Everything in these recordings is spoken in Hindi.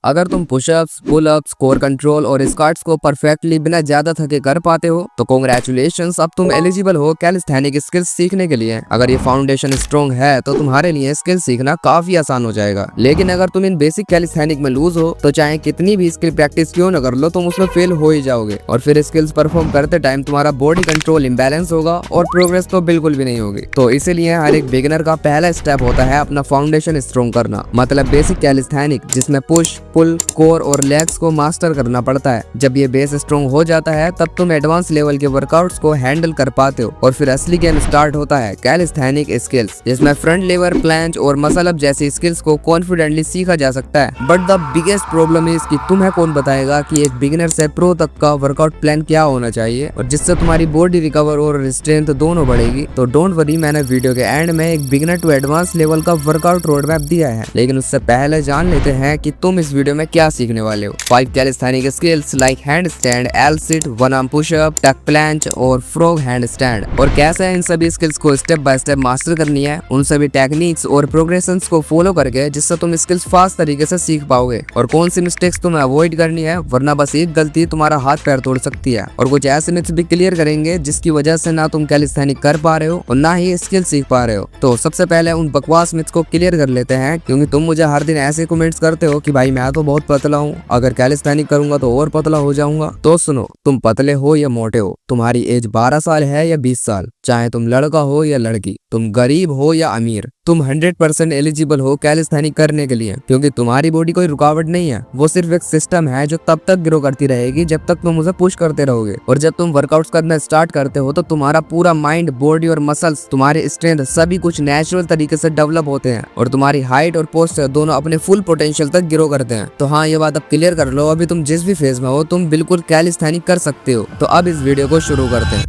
अगर तुम पुशअप्स, पुलअप्स, कोर कंट्रोल और स्क्वाट्स को परफेक्टली बिना ज्यादा थके कर पाते हो तो कॉन्ग्रेचुलेशंस, अब तुम एलिजिबल हो कैलिस्थेनिक स्किल्स सीखने के लिए। अगर ये फाउंडेशन स्ट्रॉन्ग है तो तुम्हारे लिए स्किल सीखना काफी आसान हो जाएगा। लेकिन अगर तुम इन बेसिक कैलिस्थेनिक में लूज हो तो चाहे कितनी भी स्किल प्रैक्टिस क्यों न कर लो, तुम उसमें फेल हो ही जाओगे और फिर स्किल्स परफॉर्म करते टाइम तुम्हारा बॉडी कंट्रोल इम्बैलेंस होगा और प्रोग्रेस तो बिल्कुल भी नहीं होगी। तो इसीलिए हर एक बिगिनर का पहला स्टेप होता है अपना फाउंडेशन स्ट्रॉन्ग करना, मतलब बेसिक कैलिस्थेनिक, जिसमें पुश, पुल, कोर और लेग्स को मास्टर करना पड़ता है। जब ये बेस स्ट्रॉन्ग हो जाता है तब तुम एडवांस लेवल के वर्कआउट्स को हैंडल कर पाते हो और फिर असली गेम स्टार्ट होता है कैलिस्थेनिक स्किल्स, जिसमें फ्रंट लेवर, प्लैंच और मसल अप जैसी स्किल्स को कॉन्फिडेंटली सीखा जा सकता है। But the biggest problem is कि तुम्हें कौन बताएगा कि एक बिगिनर से प्रो तक का वर्कआउट प्लान क्या होना चाहिए और जिससे तुम्हारी बॉडी रिकवर और स्ट्रेंथ दोनों बढ़ेगी। तो डोंट वरी, मैंने वीडियो के एंड में एक बिगिनर टू एडवांस लेवल का वर्कआउट रोड मैप दिया है। लेकिन उससे पहले जान लेते हैं कि तुम इस वीडियो में क्या सीखने वाले हो। 5 calisthenic skills like handstand, L sit, one arm pushup, tuck planche और फ्रॉग हैंड स्टैंड, और कैसे इन सभी स्किल्स को स्टेप बाय स्टेप मास्टर करनी है, उन सभी टेक्निक्स और प्रोग्रेशंस को फॉलो करके जिससे तुम स्किल्स फास्ट तरीके से सीख पाओगे, और कौन सी मिस्टेक्स तुम्हें अवॉइड करनी है, वरना बस एक गलती तुम्हारा हाथ पैर तोड़ सकती है। और कुछ ऐसे मिथ्स भी क्लियर करेंगे जिसकी वजह से ना तुम कैलिस्थेनिक कर पा रहे हो और ना ही स्किल सीख पा रहे हो। तो सबसे पहले उन बकवास मिथ्स को क्लियर कर लेते हैं, क्योंकि तुम मुझे हर दिन ऐसे कमेंट्स करते हो कि भाई मैं तो बहुत पतला हूँ, अगर कैलिस्थेनिक करूंगा तो और पतला हो जाऊंगा। तो सुनो, तुम पतले हो या मोटे हो, तुम्हारी एज 12 साल है या 20 साल, चाहे तुम लड़का हो या लड़की, तुम गरीब हो या अमीर, तुम 100% एलिजिबल हो कैलिस्थेनिक करने के लिए, क्योंकि तुम्हारी बॉडी कोई रुकावट नहीं है, वो सिर्फ एक सिस्टम है जो तब तक ग्रो करती रहेगी जब तक तुम उसे पुश करते रहोगे। और जब तुम वर्कआउट्स करना स्टार्ट करते हो तो तुम्हारा पूरा माइंड, बॉडी और मसल्स, तुम्हारे स्ट्रेंथ सभी कुछ नेचुरल तरीके से डेवलप होते हैं और तुम्हारी हाइट और पोस्चर दोनों अपने फुल पोटेंशियल तक ग्रो करते हैं। तो हाँ, ये बात अब क्लियर कर लो, अभी तुम जिस भी फेज में हो तुम बिल्कुल कैलिस्थेनिक कर सकते हो। तो अब इस वीडियो को शुरू करते हैं।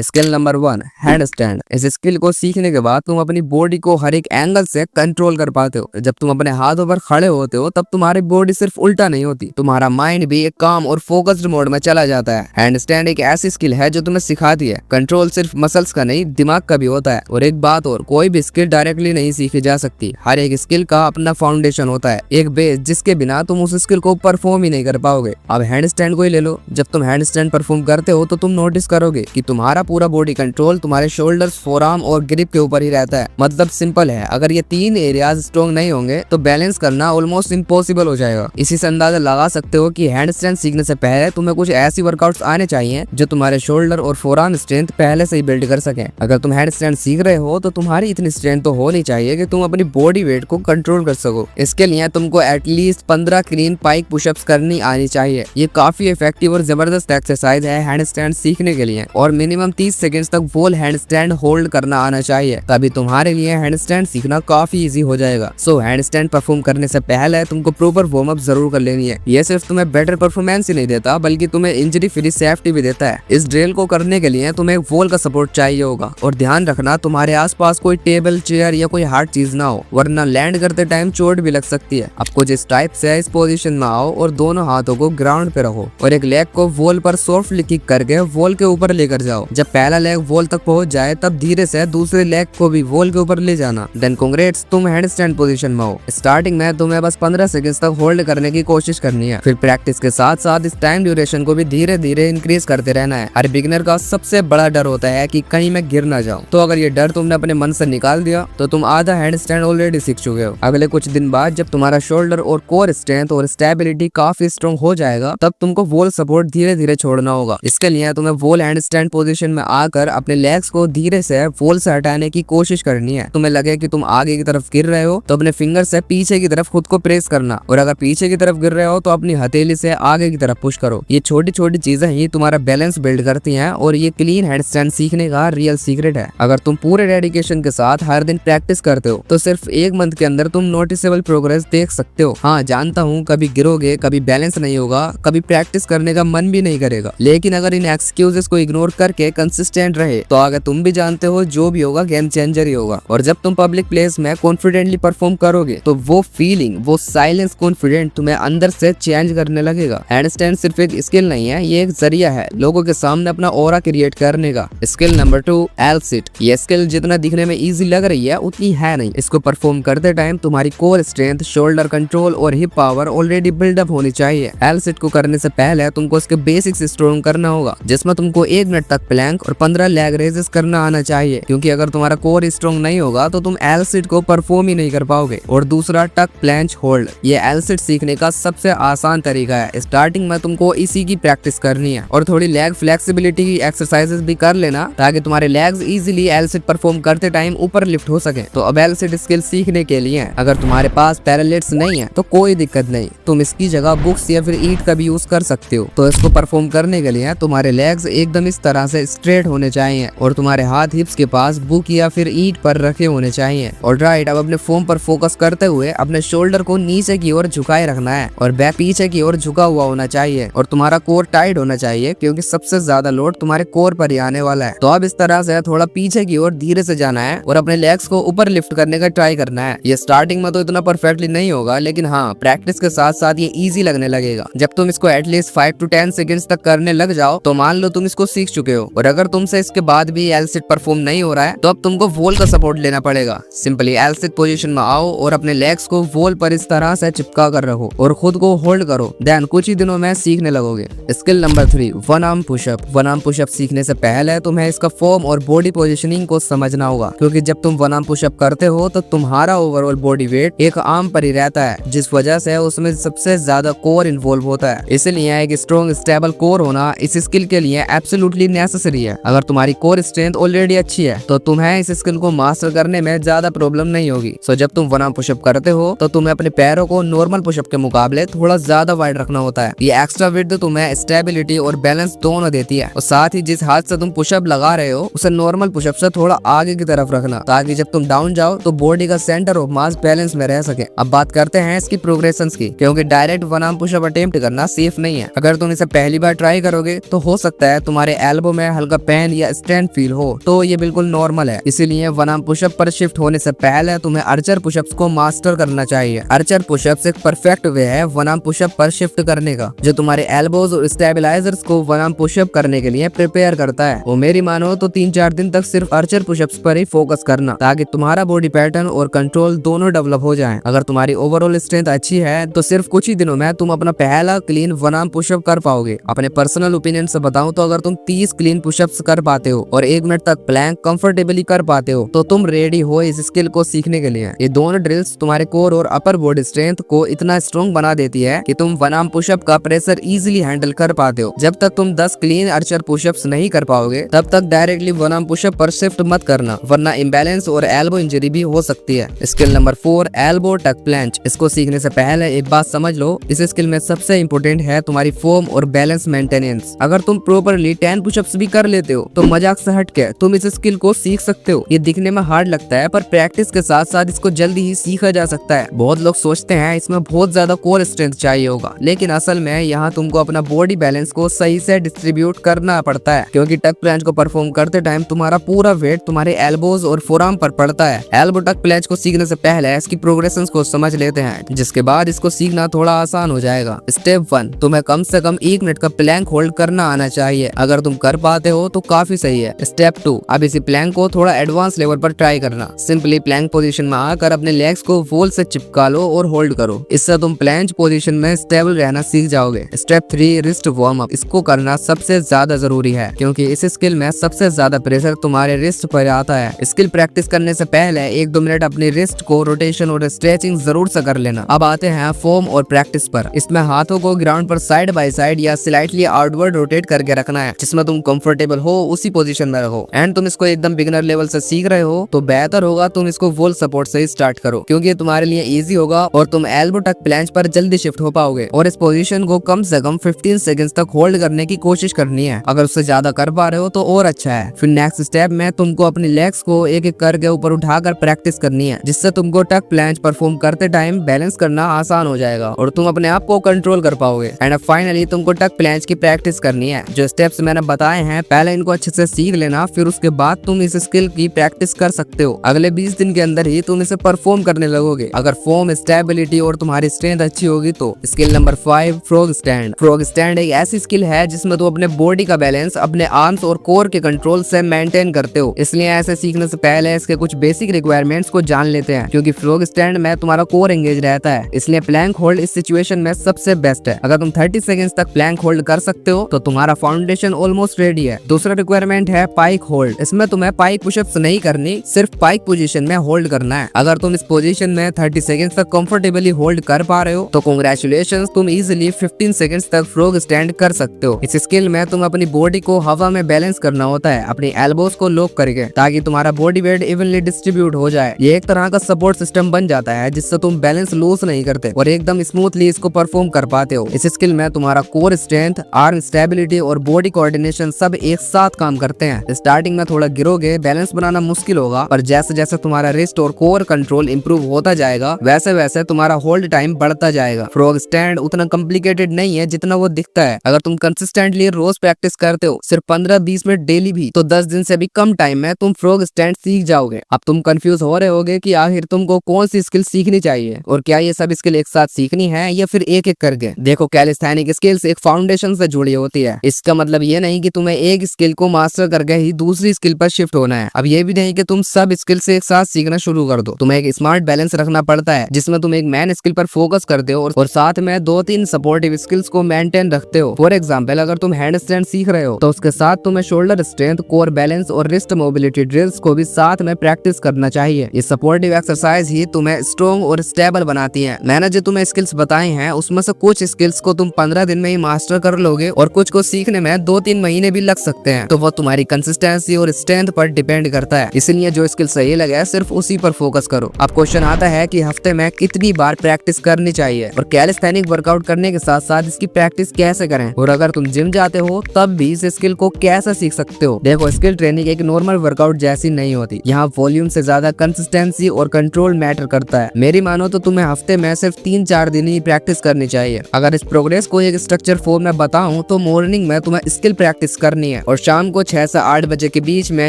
Skill number 1, hand stand. इस स्किल को सीखने के बाद तुम अपनी बॉडी को हर एक एंगल से कंट्रोल कर पाते हो। जब तुम अपने हाथों पर खड़े होते हो तब तुम्हारी बॉडी सिर्फ उल्टा नहीं होती, तुम्हारा माइंड भी एक काम और फोकस्ड मोड में चला जाता है। हैंड स्टैंड एक ऐसी स्किल है जो तुम्हें सिखाती है कंट्रोल सिर्फ मसल्स का नहीं, दिमाग का भी होता है। और एक बात और, कोई भी स्किल डायरेक्टली नहीं सीखी जा सकती। हर एक स्किल का अपना फाउंडेशन होता है, एक बेस जिसके बिना तुम उस स्किल को परफॉर्म ही नहीं कर पाओगे। अब हैंड स्टैंड को ही ले लो। जब तुम हैंड स्टैंड परफॉर्म करते हो तो तुम नोटिस करोगे कि तुम्हारा पूरा बॉडी कंट्रोल तुम्हारे शोल्डर्स, फोरआर्म और ग्रिप के ऊपर ही रहता है। मतलब सिंपल है, अगर ये 3 एरियाज स्ट्रॉन्ग नहीं होंगे तो बैलेंस करना ऑलमोस्ट इम्पॉसिबल हो जाएगा। इसी से अंदाजा लगा सकते हो कि हैंड स्टैंड सीखने से पहले तुम्हें कुछ ऐसी वर्कआउट्स आने चाहिए जो तुम्हारे शोल्डर और फोरआर्म स्ट्रेंथ पहले से ही बिल्ड कर सके। अगर तुम हैंड स्टैंड सीख रहे हो तो तुम्हारी इतनी स्ट्रेंथ तो होनी चाहिए कि तुम अपनी बॉडी वेट को कंट्रोल कर सको। इसके लिए तुमको एटलीस्ट 15 क्लीन पाइक पुशअप्स करनी आनी चाहिए। ये काफी इफेक्टिव और जबरदस्त एक्सरसाइज है हैंड स्टैंड सीखने के लिए, और मिनिमम 30 सेकंड्स तक फुल हैंड स्टैंड होल्ड करना आना चाहिए, तभी तुम्हारे लिए हैंड स्टैंड सीखना काफी इजी हो जाएगा। सो हैंड स्टैंड परफॉर्म करने से पहले तुमको प्रॉपर वार्म अप जरूर कर लेनी है। ये सिर्फ तुम्हें बेटर परफॉर्मेंस ही नहीं देता बल्कि तुम्हें इंजरी फ्री सेफ्टी भी देता है। इस ड्रिल को करने के लिए तुम्हें एक वॉल का सपोर्ट चाहिए होगा, और ध्यान रखना तुम्हारे आसपास कोई टेबल, चेयर या कोई हार्ड चीज ना हो, वरना लैंड करते टाइम चोट भी लग सकती है। अब कुछ इस टाइप से इस पोजीशन में आओ और दोनों हाथों को ग्राउंड पे रखो और एक लेग को वॉल पर सॉफ्टली किक करके वॉल के ऊपर लेकर जाओ। जब पहला लेग वॉल तक पहुंच जाए तब धीरे से दूसरे लेग को भी वॉल के ऊपर ले जाना। देन कांग्रेट्स, तुम हैंड स्टैंड पोजीशन में हो। स्टार्टिंग में तुम्हें बस 15 सेकंड्स तक होल्ड करने की कोशिश करनी है, फिर प्रैक्टिस के साथ साथ इस टाइम ड्यूरेशन को भी धीरे धीरे इंक्रीज करते रहना है। हर बिगिनर का सबसे बड़ा डर होता है कि कहीं मैं गिर ना जाऊं। तो अगर ये डर तुमने अपने मन से निकाल दिया तो तुम आधा हैंड स्टैंड ऑलरेडी सीख चुके हो। अगले कुछ दिन बाद जब तुम्हारा शोल्डर और कोर स्ट्रेंथ और स्टेबिलिटी काफी स्ट्रॉन्ग हो जाएगा तब तुमको वॉल सपोर्ट धीरे धीरे छोड़ना होगा। इसके लिए तुम्हें वॉल हैंड स्टैंड पोजीशन में आकर अपने लेग्स को धीरे से वॉल से हटाने की कोशिश करनी है। तुम्हें लगे कि तुम आगे की तरफ गिर रहे हो तो अपने फिंगर से पीछे की तरफ खुद को प्रेस करना, और अगर पीछे की तरफ गिर रहे हो तो अपनी हथेली से आगे की तरफ पुश करो। ये छोटी छोटी चीजें ही तुम्हारा बैलेंस बिल्ड करती हैं और ये क्लीन हैंड स्टैंड सीखने का रियल सीक्रेट है। अगर तुम पूरे डेडिकेशन के साथ हर दिन प्रैक्टिस करते हो तो सिर्फ 1 मंथ के अंदर तुम नोटिसेबल प्रोग्रेस देख सकते हो। हाँ जानता हूँ, कभी गिरोगे, कभी बैलेंस नहीं होगा, कभी प्रैक्टिस करने का मन भी नहीं करेगा, लेकिन अगर इन एक्सक्यूजेस को इग्नोर करके कंसिस्टेंट रहे तो आगे तुम भी जानते हो जो भी होगा गेम चेंजर ही होगा। और जब तुम पब्लिक प्लेस में कॉन्फिडेंटली परफॉर्म करोगे तो वो फीलिंग, वो साइलेंस कॉन्फिडेंट तुम्हें अंदर से चेंज करने लगेगा। हैंडस्टैंड सिर्फ एक स्किल नहीं है, ये एक जरिया है लोगों के सामने अपना ऑरा क्रिएट करने का। Skill number 2, L sit. ये स्किल जितना दिखने में इजी लग रही है उतनी है नहीं। इसको परफॉर्म करते टाइम तुम्हारी कोर स्ट्रेंथ, शोल्डर कंट्रोल और हिप पावर ऑलरेडी बिल्डअप होनी चाहिए। एल सिट को करने से पहले तुमको इसके बेसिक्स स्ट्रॉन्ग करना होगा, जिसमें तुमको 1 मिनट तक प्लैंक और 15 लेग रेजेस करना आना चाहिए, क्योंकि अगर तुम्हारा कोर स्ट्रॉन्ग नहीं होगा तो तुम एल सिट को परफॉर्म ही नहीं कर पाओगे। और दूसरा, टक प्लैंच होल्ड। ये एल सिट सीखने का सबसे आसान तरीका है। स्टार्टिंग में तुमको इसी की प्रैक्टिस करनी है और थोड़ी लेग फ्लेक्सिबिलिटी की एक्सरसाइजेस भी कर लेना, ताकि तुम्हारे legs easily L sit perform करते टाइम ऊपर लिफ्ट हो सके। तो अब एल सिट स्किल सीखने के लिए अगर तुम्हारे पास पैरालेट्स नहीं है तो कोई दिक्कत नहीं, तुम इसकी जगह बुक्स या फिर ईंट का भी यूज कर सकते हो। तो इसको परफॉर्म करने के लिए तुम्हारे लेग्स एकदम इस तरह से स्ट्रेट होने चाहिए और तुम्हारे हाथ हिप्स के पास बुक या फिर ईंट पर रखे होने चाहिए। और राइट, अब अपने फॉर्म पर फोकस करते हुए अपने शोल्डर को नीचे की ओर झुकाए रखना है और बैक पीछे की ओर झुका हुआ होना चाहिए और तुम्हारा कोर टाइट होना चाहिए, क्योंकि सबसे ज्यादा लोड तुम्हारे कोर पर ही आने वाला है। तो अब इस तरह से थोड़ा पीछे की ओर धीरे से जाना है और अपने लेग्स को ऊपर लिफ्ट करने का ट्राई करना है। ये स्टार्टिंग में तो इतना परफेक्टली नहीं होगा, लेकिन हाँ, प्रैक्टिस के साथ साथ ये इजी लगने लगेगा। जब तुम इसको एटलीस्ट 5 to 10 सेकंड्स तक करने लग जाओ तो मान लो तुम इसको सीख चुके हो। और अगर तुमसे इसके बाद भी एल सिट परफॉर्म नहीं हो रहा है तो अब तुमको वॉल का सपोर्ट लेना पड़ेगा। सिंपली एल सिट पोजीशन में आओ और अपने लेग्स को वॉल पर इस तरह से चिपका कर रखो और खुद को होल्ड करो। देन कुछ ही दिनों में सीखने लगोगे। Skill number 3, one arm pushup. One arm pushup सीखने से पहले तुम्हें इसका फॉर्म और बॉडी पोजीशनिंग को समझना होगा, क्योंकि जब तुम वन आर्म पुशअप करते हो तो तुम्हारा ओवरऑल बॉडी वेट एक आर्म पर ही रहता है, जिस वजह से उसमें सबसे ज्यादा कोर इन्वॉल्व होता है। इसलिए एक स्ट्रॉन्ग स्टेबल कोर होना इस स्किल के लिए एब्सोल्युटली नेसेसरी है। अगर तुम्हारी कोर स्ट्रेंथ ऑलरेडी अच्छी है तो तुम्हें इस स्किल को मास्टर करने में ज्यादा प्रॉब्लम नहीं होगी। सो जब तुम वन आर्म पुशअप करते हो तो तुम्हें अपने पैरों को नॉर्मल पुशअप के मुकाबले थोड़ा ज्यादा वाइड रखना होता है। ये एक्स्ट्रा विड्थ तुम्हें स्टेबिलिटी और बैलेंस दोनों देती है। और साथ ही जिस हाथ से तुम पुशअप लगा रहे हो उसे नॉर्मल पुशअप से थोड़ा आगे की तरफ रखना, ताकि जब तुम डाउन जाओ तो बॉडी का सेंटर ऑफ मास बैलेंस में रह सके। अब बात करते हैं इसकी प्रोग्रेशंस की, क्योंकि direct one arm pushup attempt करना सेफ नहीं है। अगर तुम इसे पहली बार ट्राई करोगे तो हो सकता है तुम्हारे एल्बो में हल्का पेन या स्ट्रेन फील हो, तो ये बिल्कुल नॉर्मल है। इसीलिए वन आर्म पुशअप पर शिफ्ट होने से पहले तुम्हें आर्चर पुशअप्स को मास्टर करना चाहिए। आर्चर पुशअप्स एक परफेक्ट वे है वन आर्म पुशअप पर शिफ्ट करने का, जो तुम्हारे एल्बोज और स्टेबलाइजर्स को वन आर्म पुशअप करने के लिए प्रिपेयर करता है। वो मेरी मानो तो 3-4 दिन तक सिर्फ आर्चर पुशअप्स पर ही फोकस करना, ताकि तुम्हारा बॉडी पैटर्न और कंट्रोल दोनों डेवलप हो जाए। अगर तुम्हारी ओवरऑल स्ट्रेंथ अच्छी है तो सिर्फ कुछ ही दिनों में तुम अपना पहला क्लीन वन आर्म पुशअप कर पाओगे। अपने पर्सनल ओपिनियन से बताऊं तो अगर तुम 30 क्लीन पुशअप्स कर पाते हो और 1 मिनट तक प्लैंक कंफर्टेबली कर पाते हो तो तुम रेडी हो इस स्किल को सीखने के लिए। ये दोनों ड्रिल्स तुम्हारे कोर और अपर बॉडी स्ट्रेंथ को इतना स्ट्रॉन्ग बना देती है कि तुम वन आर्म पुशअप का प्रेशर इजीली हैंडल कर पाते हो। जब तक तुम 10 क्लीन आर्चर पुशअप्स नहीं कर पाओगे तब तक डायरेक्टली वन आर्म पुशअप पर शिफ्ट मत करना, वरना इम्बैलेंस और एल्बो इंजरी भी हो सकती है। स्किल नंबर 4, एल्बो टक प्लैंच। इसको सीखने से पहले एक बात समझ लो, इस स्किल में सबसे इंपॉर्टेंट है तुम्हारी फॉर्म और बैलेंस मेंटेनेंस। अगर तुम प्रॉपर्ली 10 पुशअप्स भी कर लेते हो तो मजाक से हटके तुम इस स्किल को सीख सकते हो। ये दिखने में हार्ड लगता है पर प्रैक्टिस के साथ साथ इसको जल्दी ही सीखा जा सकता है। बहुत लोग सोचते हैं इसमें बहुत ज्यादा कोर स्ट्रेंथ चाहिए होगा, लेकिन असल में यहाँ तुमको अपना बॉडी बैलेंस को सही से डिस्ट्रीब्यूट करना पड़ता है, क्योंकि टक प्लैंच को परफॉर्म करते टाइम तुम्हारा पूरा वेट तुम्हारे एल्बोज और फोरआर्म पर पड़ता है। एल्बो टक प्लैंच को सीखने से पहले इसकी प्रोग्रेशन को समझ लेते हैं, जिसके बाद इसको सीखना थोड़ा आसान हो जाएगा। स्टेप 1, तुम्हें कम से कम 1 मिनट का प्लैंक होल्ड करना आना चाहिए। अगर तुम कर पाते हो तो काफी सही है। स्टेप 2, अब इसी प्लैंक को थोड़ा एडवांस लेवल पर ट्राई करना। सिंपली प्लैंक पोजीशन में आकर अपने लेग्स को वॉल से चिपका लो और होल्ड करो। इससे तुम प्लैंक पोजीशन में स्टेबल रहना सीख जाओगे। Step 3, wrist warm up. इसको करना सबसे ज्यादा जरूरी है, क्योंकि इस स्किल में सबसे ज्यादा प्रेशर तुम्हारे रिस्ट पर आता है। स्किल प्रैक्टिस करने से पहले 1-2 मिनट अपनी रिस्ट को रोटेशन और स्ट्रेचिंग जरूर से कर लेना। अब आते हैं फॉर्म और प्रैक्टिस पर। इसमें हाथों को ग्राउंड पर साइड बाय साइड या स्लाइटली आउटवर्ड रोटेट करके रखना है, जिसमें तुम कंफर्टेबल हो उसी पोजीशन में रहो। एंड तुम इसको एकदम बिगिनर लेवल से सीख रहे हो तो बेहतर होगा तुम इसको वॉल सपोर्ट से ही स्टार्ट करो, क्योंकि ये तुम्हारे लिए इजी होगा और तुम एल्बो टक प्लैंच पर जल्दी शिफ्ट हो पाओगे। और इस पोजीशन को कम से कम 15 सेकंड्स तक होल्ड करने की कोशिश करनी है। अगर उससे ज्यादा कर पा रहे हो तो और अच्छा है। फिर नेक्स्ट स्टेप में तुमको अपनी लेग्स को एक एक करके ऊपर उठाकर प्रैक्टिस करनी है, जिससे तुमको टक प्लैंच परफॉर्म करते टाइम बैलेंस करना आसान हो जाएगा और तुम अपने आप को कंट्रोल कर पाओगे। एंड फाइनली तुमको टक प्लैंच की प्रैक्टिस करनी है। जो स्टेप्स मैंने बताए हैं पहले इनको अच्छे से सीख लेना, फिर उसके बाद तुम इस स्किल की प्रैक्टिस कर सकते हो। अगले 20 दिन के अंदर ही तुम इसे परफॉर्म करने लगोगे। अगर फॉर्म, स्टेबिलिटी और तुम्हारी स्ट्रेंथ अच्छी होगी तो। Skill number 5, frog stand. Frog stand एक ऐसी स्किल है जिसमें तुम अपने बॉडी का बैलेंस अपने आर्म्स और कोर के कंट्रोल से मेंटेन करते हो। इसलिए ऐसे सीखने से पहले इसके कुछ बेसिक रिक्वायरमेंट्स को जान लेते हैं, क्योंकि फ्रॉग स्टैंड में तुम्हारा कोर एंगेज रहता है, इसलिए प्लैंक होल्ड इस सिचुएशन में सबसे बेस्ट है। अगर तुम 30 सेकंड्स तक प्लैंक होल्ड कर सकते हो तो तुम्हारा फाउंडेशन ऑलमोस्ट रेडी है। दूसरा रिक्वायरमेंट है पाइक होल्ड। इसमें तुम्हें पाइक पुशअप्स नहीं करनी, सिर्फ पाइक पोजीशन में होल्ड करना है। अगर तुम इस पोजीशन में 30 सेकंड्स तक कंफर्टेबली होल्ड कर पा रहे हो तो कांग्रेचुलेशंस, तुम इजीली 15 सेकंड्स तक फ्रॉग स्टैंड कर सकते हो। इस स्किल में तुम अपनी बॉडी को हवा में बैलेंस करना होता है, अपनी एल्बोस को लॉक करके, ताकि तुम्हारा बॉडी वेट इवनली डिस्ट्रीब्यूट हो जाए। ये एक तरह का सपोर्ट सिस्टम बन जाता है जिससे तुम बैलेंस लूज नहीं करते और एकदम स्मूथली इसको परफॉर्म कर पाते हो। इस स्किल में तुम्हारा कोर स्ट्रेंथ, आर्म स्टेबिलिटी और बॉडी कोऑर्डिनेशन सब एक साथ काम करते हैं। स्टार्टिंग में थोड़ा गिरोगे, बैलेंस बनाना मुश्किल होगा, पर जैसे जैसे तुम्हारा रिस्ट और कोर कंट्रोल इंप्रूव होता जाएगा वैसे वैसे तुम्हारा होल्ड टाइम बढ़ता जाएगा। फ्रॉग स्टैंड उतना कॉम्प्लिकेटेड नहीं है जितना वो दिखता है। अगर तुम कंसिस्टेंटली रोज प्रैक्टिस करते हो, सिर्फ 15-20 मिनट डेली भी, तो 10 दिन से भी कम टाइम में तुम फ्रॉग स्टैंड सीख जाओगे। अब तुम कंफ्यूज हो रहे होगे कि आखिर तुमको कौन सी स्किल सीखनी चाहिए और क्या ये सब स्किल एक साथ सीखनी है या फिर एक एक करके। देखो, कैलिस्थेनिक स्किल्स एक फाउंडेशन से जुड़ी होती है। इसका मतलब ये नहीं कि तुम्हें एक स्किल को मास्टर करके ही दूसरी स्किल पर शिफ्ट होना है। अब ये भी नहीं कि तुम सब स्किल से एक साथ सीखना शुरू कर दो। तुम्हें एक स्मार्ट बैलेंस रखना पड़ता है जिसमें तुम एक मेन स्किल पर फोकस करते हो और साथ में 2-3 सपोर्टिव स्किल्स को मेंटेन रखते हो। फॉर एग्जांपल, अगर तुम हैंड स्टैंड सीख रहे हो तो उसके साथ तुम्हें शोल्डर स्ट्रेंथ, कोर बैलेंस और रिस्ट मोबिलिटी ड्रिल्स को भी साथ में प्रैक्टिस करना चाहिए। ये सपोर्टिव एक्सरसाइज ही तुम्हें स्ट्रॉन्ग और स्टेबल बनाती है। मैंने जो तुम्हें स्किल्स बताए हैं उसमें से कुछ स्किल्स को तुम 15 दिन में ही मास्टर कर लोगे और कुछ को सीखने में 2-3 महीने भी लग सकते हैं। तो वो तुम्हारी कंसिस्टेंसी और स्ट्रेंथ पर डिपेंड करता है। इसलिए जो स्किल सही लगे सिर्फ उसी पर फोकस करो। अब क्वेश्चन आता है कि हफ्ते में कितनी बार प्रैक्टिस करनी चाहिए और कैलिस्थेनिक वर्कआउट करने के साथ साथ इसकी प्रैक्टिस कैसे करें, और अगर तुम जिम जाते हो तब भी इस स्किल को कैसे सीख सकते हो। देखो, स्किल ट्रेनिंग एक नॉर्मल वर्कआउट जैसी नहीं होती। यहाँ वॉल्यूम से ज्यादा कंसिस्टेंसी और कंट्रोल मैटर करता है। मेरी मानो तो तुम्हें हफ्ते में सिर्फ 3-4 दिन ही प्रैक्टिस करनी चाहिए। अगर इस प्रोग्रेस को एक स्ट्रक्चर फॉर्म में बताऊं तो मॉर्निंग में तुम्हें स्किल प्रैक्टिस करनी है और शाम को 6 से 8 बजे के बीच में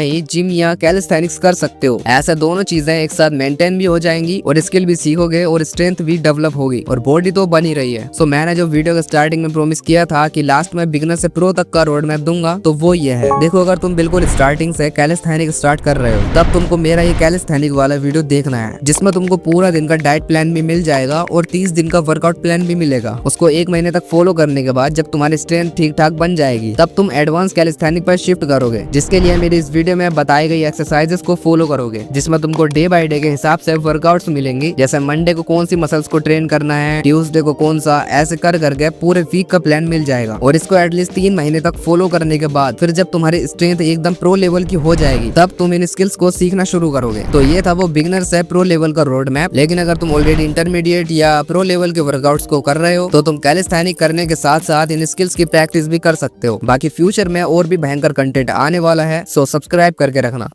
ही जिम या कैलिस्थेनिक्स कर सकते हो। ऐसे दोनों चीजें एक साथ मेंटेन भी हो जाएंगी और स्किल भी सीखोगे और स्ट्रेंथ भी डेवलप होगी और बॉडी तो बनी रही है। सो मैंने जो वीडियो के स्टार्टिंग में प्रॉमिस किया था कि लास्ट में बिगिनर से प्रो तक का रोड मैप दूंगा, तो वो ये है। देखो, अगर तुम बिल्कुल स्टार्टिंग से कैलिस्थेनिक स्टार्ट कर रहे हो तब तुमको मेरा ये कैलिस्थेनिक वाला वीडियो देखना है, जिसमें तुमको पूरा दिन का डाइट प्लान भी मिल जाएगा और 30 दिन का वर्कआउट प्लान भी मिलेगा। उसको 1 महीने तक फॉलो करने के बाद जब तुम्हारी स्ट्रेंथ ठीक ठाक बन जाएगी तब तुम एडवांस कैलिस्थेनिक पर शिफ्ट करोगे, जिसके लिए मेरी इस वीडियो में बताई गई एक्सरसाइजेस को फॉलो करोगे, जिसमें तुमको डे बाय डे के हिसाब से वर्कआउट्स मिलेंगी। जैसे मंडे को कौन सी मसल्स को ट्रेन करना है, ट्यूसडे को कौन सा, ऐसे कर करके पूरे वीक का प्लान मिल जाएगा। और इसको एटलीस्ट 3 महीने तक फॉलो करने के बाद फिर जब तुम्हारी स्ट्रेंथ एकदम प्रो लेवल की हो जाएगी तब तुम इन स्किल्स को सीखना शुरू करोगे। तो ये था वो बिगिनर से प्रो लेवल का रोड मैप। लेकिन अगर तुम ऑलरेडी इंटरमीडिएट या प्रो लेवल के वर्कआउट्स को कर रहे हो तो तुम कैलिस्थेनिक करने के साथ साथ इन स्किल्स की प्रैक्टिस भी कर सकते हो। बाकी फ्यूचर में और भी भयंकर कंटेंट आने वाला है, सो सब्सक्राइब करके रखना।